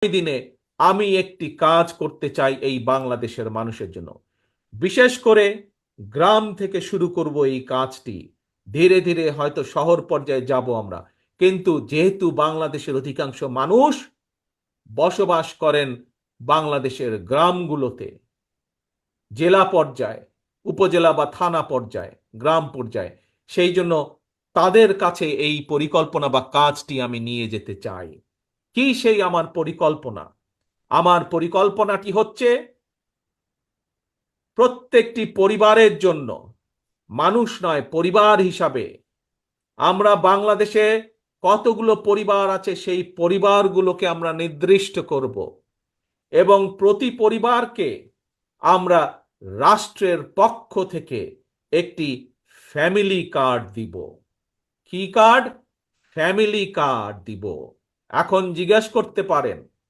দিনে আমি একটি কাজ করতে চাই এই বাংলাদেশের মানুষের জন্য। বিশেষ করে গ্রাম থেকে শুরু করব এই কাজটি। ধীরে ধীরে হয়তো শহর পর্যায়ে যাব আমরা, কিন্তু যেহেতু বাংলাদেশের অধিকাংশ মানুষ বসবাস করেন বাংলাদেশের গ্রামগুলোতে, জেলা পর্যায়ে, উপজেলা বা থানা পর্যায়ে, গ্রাম পর্যায়ে, সেই জন্য তাদের কাছে এই পরিকল্পনা বা কাজটি আমি নিয়ে যেতে চাই। কি সেই আমার পরিকল্পনা? আমার পরিকল্পনাটি হচ্ছে প্রত্যেকটি পরিবারের জন্য, মানুষ নয়, পরিবার হিসাবে আমরা বাংলাদেশে কতগুলো পরিবার আছে সেই পরিবারগুলোকে আমরা নির্দিষ্ট করব এবং প্রতি পরিবারকে আমরা রাষ্ট্রের পক্ষ থেকে একটি ফ্যামিলি কার্ড দিব। কি কার্ড? ফ্যামিলি কার্ড দিব। এখন জিজ্ঞেস করতে পারেন